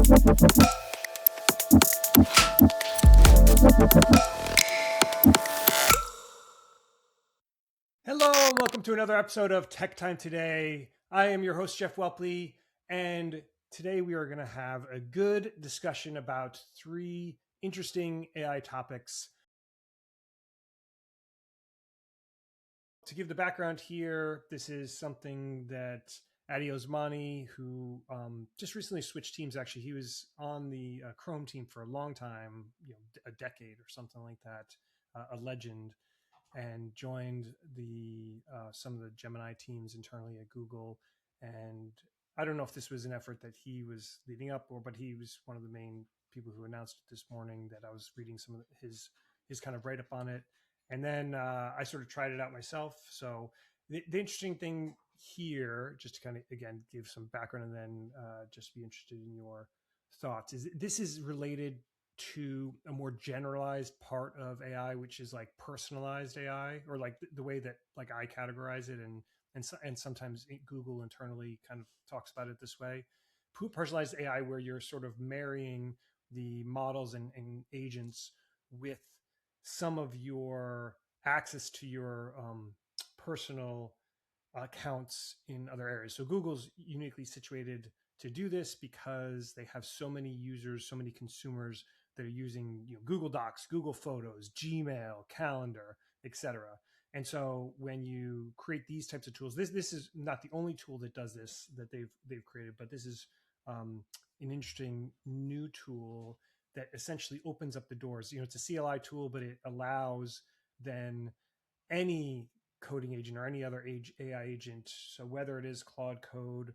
Hello, and welcome to another episode of Tech Time Today. I am your host, Jeff Whelpley, and today we are going to have a good discussion about three interesting AI topics. To give the background here, this is something that Adi Osmani, who just recently switched teams, actually, he was on the Chrome team for a long time, a decade or something like that, a legend, and joined the some of the Gemini teams internally at Google. And I don't know if this was an effort that he was leading up, but he was one of the main people who announced it this morning. That I was reading some of his kind of write up on it, and then I sort of tried it out myself. So the interesting thing here, just to kind of again give some background, and then just be interested in your thoughts, is this is related to a more generalized part of AI, which is like personalized AI, or like the way that like I categorize it, and sometimes Google internally kind of talks about it this way. Personalized AI, where you're sort of marrying the models and agents with some of your access to your personal accounts in other areas. So Google's uniquely situated to do this because they have so many users, so many consumers that are using Google Docs, Google Photos, Gmail, Calendar, etc. And so when you create these types of tools, this is not the only tool that does this that they've created, but this is an interesting new tool that essentially opens up the doors. It's a CLI tool, but it allows then any coding agent or any other AI agent, so whether it is Claude Code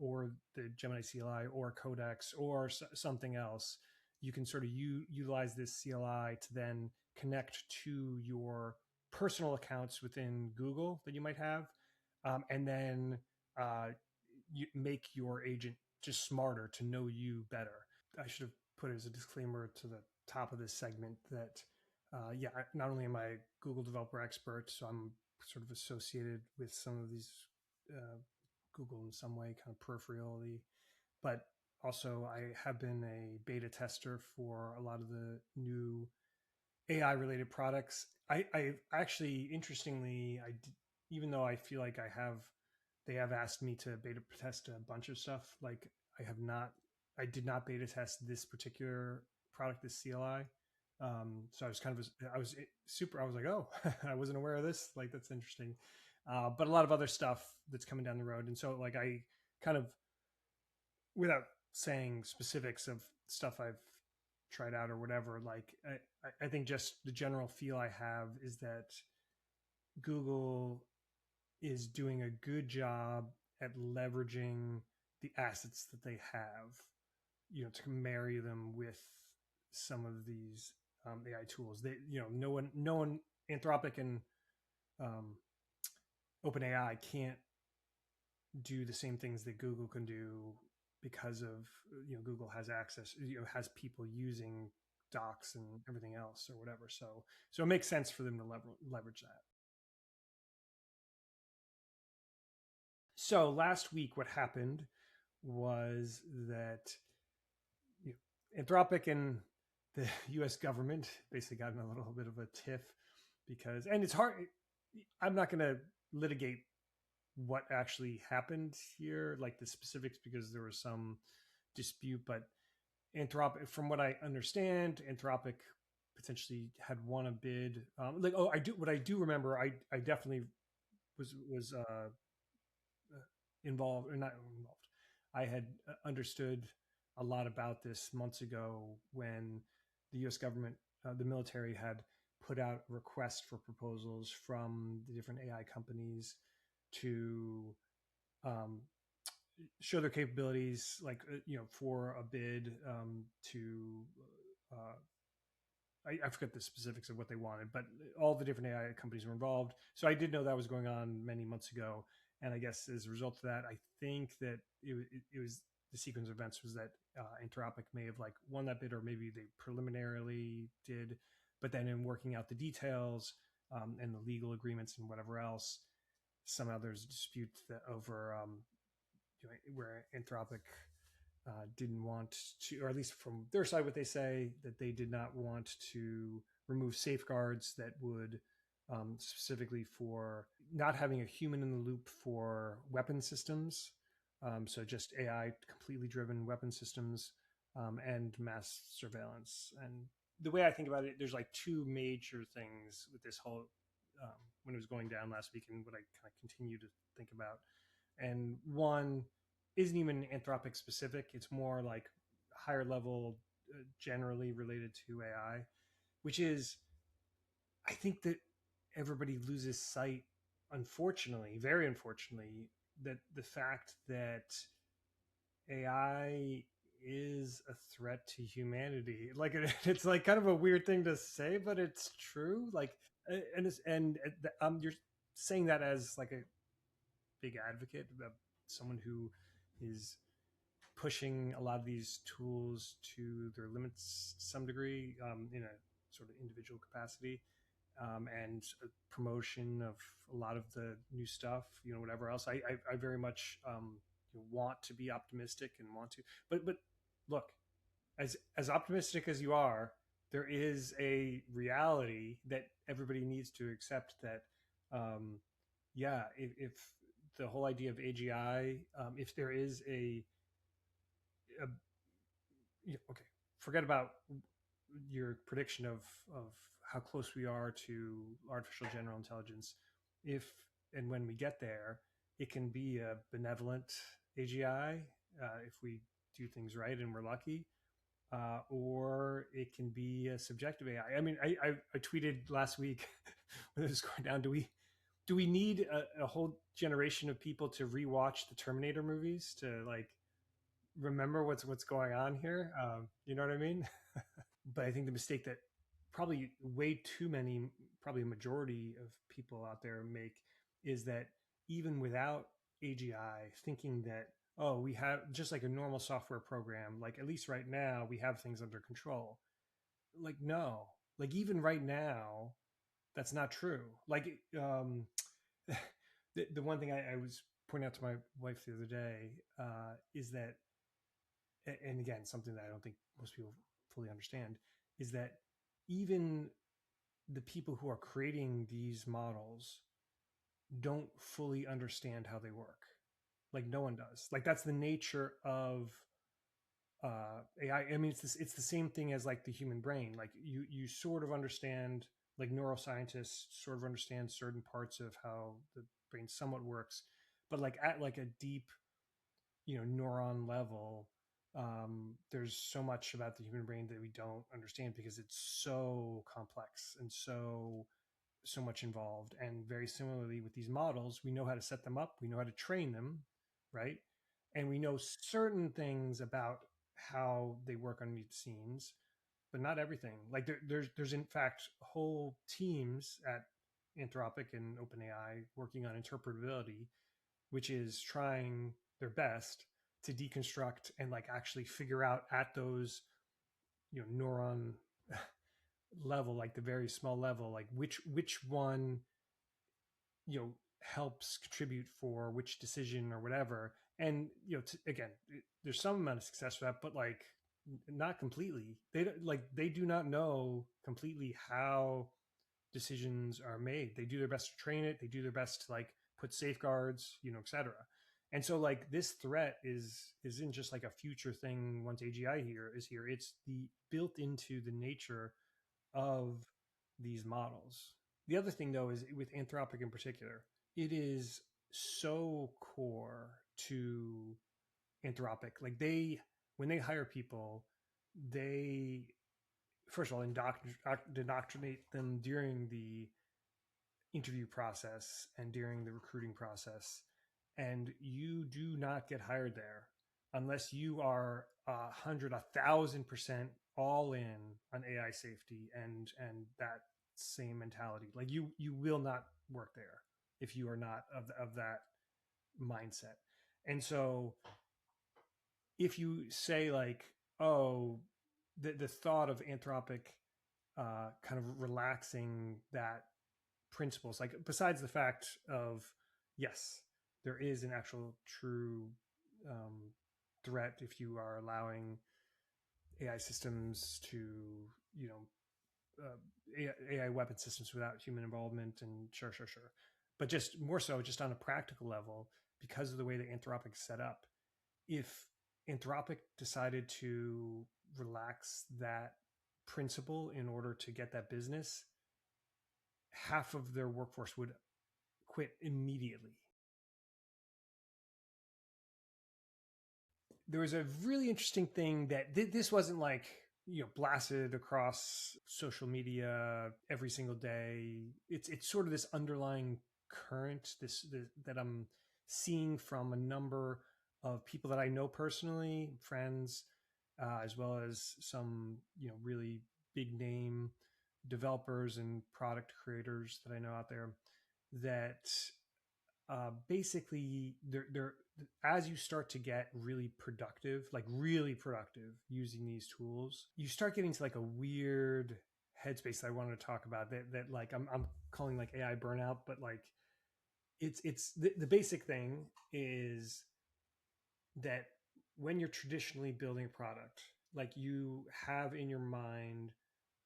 or the Gemini CLI or Codex or something else, you can sort of utilize this CLI to then connect to your personal accounts within Google that you might have, and then you make your agent just smarter to know you better. I should have put it as a disclaimer to the top of this segment that not only am I a Google developer expert, so I'm sort of associated with some of these Google in some way, kind of peripherally, but also I have been a beta tester for a lot of the new AI related products. I actually, interestingly, even though I feel like they have asked me to beta test a bunch of stuff. Like I did not beta test this particular product, this CLI. So I was super, I was like, oh, I wasn't aware of this. Like, that's interesting. But a lot of other stuff that's coming down the road. And so like, I kind of, without saying specifics of stuff I've tried out or whatever, like I think just the general feel I have is that Google is doing a good job at leveraging the assets that they have, to marry them with some of these AI tools. No one, Anthropic and um, OpenAI can't do the same things that Google can do because of Google has access, has people using Docs and everything else or whatever. So it makes sense for them to leverage that. So last week, what happened was that Anthropic and the U.S. government basically got in a little bit of a tiff because, and it's hard. I'm not going to litigate what actually happened here, like the specifics, because there was some dispute. But Anthropic, from what I understand, Anthropic potentially had won a bid. What I do remember, I definitely was involved or not involved. I had understood a lot about this months ago when the U.S. government, the military, had put out a request for proposals from the different AI companies to um, show their capabilities, like for a bid to. I forget the specifics of what they wanted, but all the different AI companies were involved. So I did know that was going on many months ago. And I guess as a result of that, I think that it was the sequence of events was that Anthropic may have like won that bid, or maybe they preliminarily did. But then in working out the details and the legal agreements and whatever else, somehow there's a dispute that over where Anthropic didn't want to, or at least from their side, what they say, that they did not want to remove safeguards that would specifically for not having a human in the loop for weapon systems. So just AI completely driven weapon systems and mass surveillance. And the way I think about it, there's like two major things with this whole when it was going down last week, and what I kind of continue to think about. And one isn't even Anthropic specific; it's more like higher level, generally related to AI, which is I think that everybody loses sight, unfortunately, very unfortunately, that the fact that AI is a threat to humanity. Like it's like kind of a weird thing to say, but it's true. Like, you're saying that as like a big advocate, someone who is pushing a lot of these tools to their limits to some degree, in a sort of individual capacity, and a promotion of a lot of the new stuff, whatever else. I very much want to be optimistic and want to, but look, as optimistic as you are, there is a reality that everybody needs to accept that, yeah, if the whole idea of AGI, if there is a okay, forget about your prediction of how close we are to artificial general intelligence. If and when we get there, it can be a benevolent AGI, if we do things right and we're lucky, or it can be a subjective AI. I mean, I tweeted last week when it was going down. Do we need a whole generation of people to rewatch the Terminator movies to like remember what's going on here? You know what I mean? But I think the mistake that probably way too many, probably a majority of people out there make, is that even without AGI, thinking that, oh, we have just like a normal software program, like at least right now we have things under control. Like, no, like even right now, that's not true. Like, the one thing I was pointing out to my wife the other day, is that, and again, something that I don't think most people fully understand, is that even the people who are creating these models don't fully understand how they work. Like no one does. Like that's the nature of AI. I mean, it's the same thing as like the human brain. Like you sort of understand, like neuroscientists sort of understand certain parts of how the brain somewhat works, but like at like a deep, neuron level, there's so much about the human brain that we don't understand because it's so complex and so much involved. And very similarly with these models, we know how to set them up, we know how to train them, right? And we know certain things about how they work underneath the scenes, but not everything. Like there's in fact whole teams at Anthropic and OpenAI working on interpretability, which is trying their best to deconstruct and like actually figure out at those, neuron level, like the very small level, like which one, helps contribute for which decision or whatever. And again, there's some amount of success for that, but like not completely. They do not know completely how decisions are made. They do their best to train it, they do their best to like put safeguards, etc. And so like this threat isn't just like a future thing once AGI here, it's the built into the nature of these models. The other thing though is with Anthropic in particular, it is so core to Anthropic. Like when they hire people, they first of all indoctrinate them during the interview process and during the recruiting process. And you do not get hired there unless you are 1,000% all in on AI safety and that same mentality. Like you will not work there if you are not of that mindset. And so if you say like, oh, the thought of Anthropic kind of relaxing that principles, like besides the fact of, yes, there is an actual true, um, threat if you are allowing AI systems to, AI weapon systems without human involvement, and sure. But just more so, just on a practical level, because of the way that Anthropic is set up, if Anthropic decided to relax that principle in order to get that business, half of their workforce would quit immediately. There was a really interesting thing that this wasn't like, blasted across social media every single day. It's sort of this underlying current that I'm seeing from a number of people that I know personally, friends, as well as some really big name developers and product creators that I know out there, that basically they're as you start to get really productive using these tools, you start getting to like a weird headspace that I wanted to talk about, that like I'm calling like AI burnout. But like it's the basic thing is that when you're traditionally building a product, like you have in your mind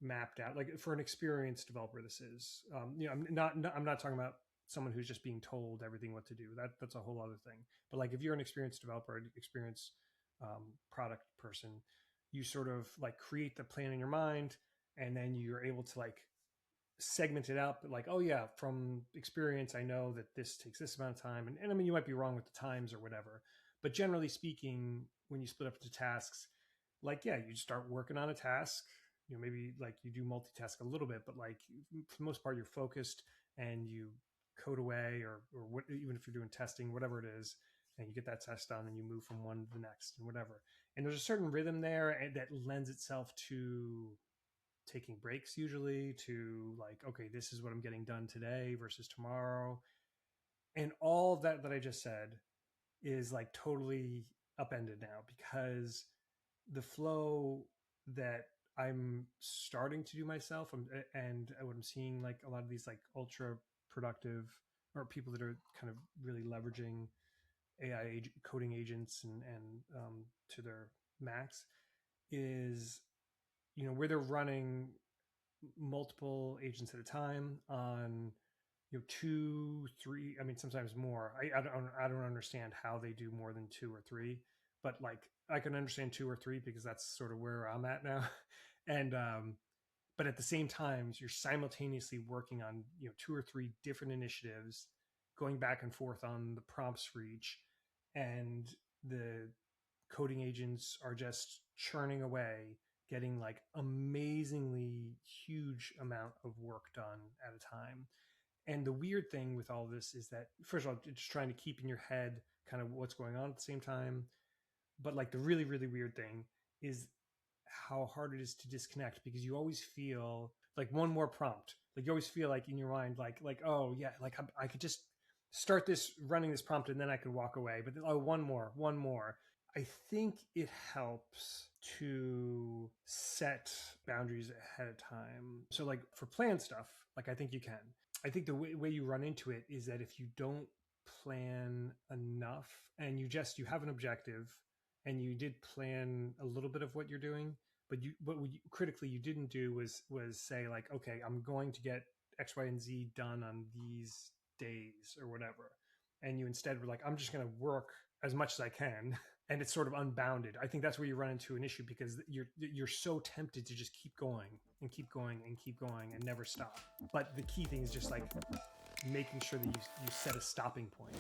mapped out, like for an experienced developer, this is, I'm not talking about someone who's just being told everything what to do. That's a whole other thing. But like if you're an experienced developer, experienced product person, you sort of like create the plan in your mind, and then you're able to like segment it out. But like, oh yeah, from experience, I know that this takes this amount of time. And I mean, you might be wrong with the times or whatever, but generally speaking, when you split up into tasks, like, yeah, you start working on a task, maybe like you do multitask a little bit, but like for the most part, you're focused and you code away, or what, even if you're doing testing, whatever it is, and you get that test done and you move from one to the next and whatever. And there's a certain rhythm there that lends itself to taking breaks, usually, to like, okay, this is what I'm getting done today versus tomorrow. And all of that I just said is like totally upended now, because the flow that I'm starting to do myself, and what I'm seeing, like a lot of these like ultra productive, or people that are kind of really leveraging AI coding agents and to their max, is where they're running multiple agents at a time on 2, 3, I mean sometimes more. I don't understand how they do more than 2 or 3, but like I can understand 2 or 3 because that's sort of where I'm at now. And but at the same time, you're simultaneously working on 2 or 3 different initiatives, going back and forth on the prompts for each, and the coding agents are just churning away, getting like amazingly huge amount of work done at a time. And the weird thing with all this is that, first of all, it's trying to keep in your head kind of what's going on at the same time. But like the really, really weird thing is how hard it is to disconnect, because you always feel like one more prompt. Like you always feel like in your mind, like, oh yeah, like I could just start this running this prompt and then I could walk away. But then, oh, one more. I think it helps to set boundaries ahead of time. So like for plan stuff, like I think you can. I think the way you run into it is that if you don't plan enough, and you have an objective and you did plan a little bit of what you're doing, but critically you didn't do was say like, okay, I'm going to get X, Y, and Z done on these days or whatever. And you instead were like, I'm just going to work as much as I can. And it's sort of unbounded. I think that's where you run into an issue, because you're so tempted to just keep going and keep going and keep going and never stop. But the key thing is just like making sure that you set a stopping point.